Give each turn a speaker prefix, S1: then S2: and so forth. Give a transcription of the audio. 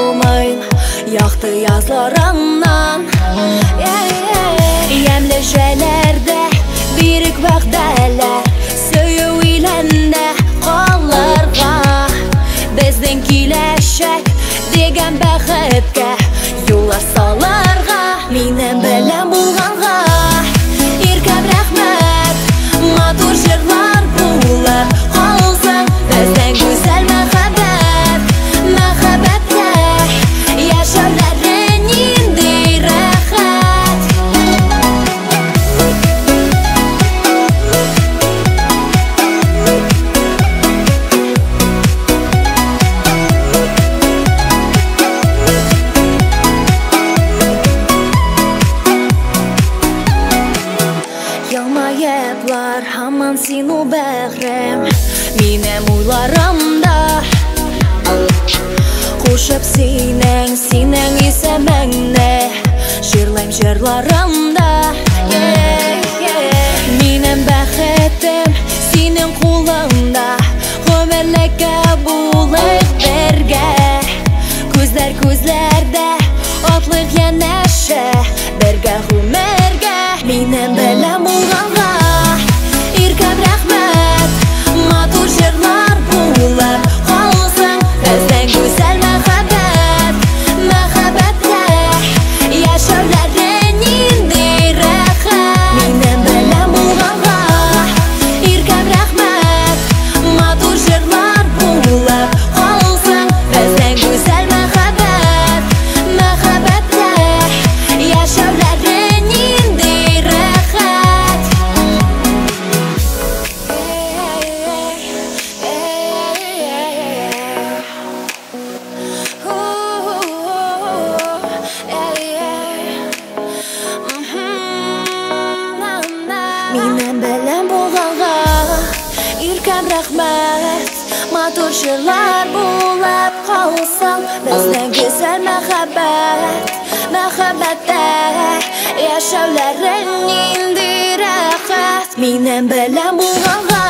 S1: алмайым яқты язларыңнан. Емлі жәлерді берік вәғдәләр сөйі үйләнді қаларға. Біздің келешек деген бәхетке юлар саларға. Менің білім болғанға еркем рәхмет, матур жырлар болып қалсаң. Біздің güzel мәхәббәт, мәхәббәтте яшәүләрен инде рәхәт. Елмайыплар һаман сину бәгърем минем уйларымда. Кушып синең исемеңне җырлыйм җырларымда. Минем бәхетем синең кулыңда, гомерлеккә булыйк бергә. Күзләр күзләрдә атлык янәшә бергә гомергә. Минем беләм булганга иркем рәхмәт, матур җырлар булып калсаң. Безнең güzel мәхәббәт, мәхәббәттә яшәүләрен инде рәхәт. Минем беләм булганга иркем рәхмәт, матур җырлар булып калсаң. Безнең güzel мәхәббәт, мәхәббәттә яшәүләрен инде рәхәт. Минем белән булганга иркем рәхмәт, матур җырлар булып калсаң. Безнең güzel мәхәббәт, мәхәббәттә яшәүләрен инде рәхәт. Минем белән булганга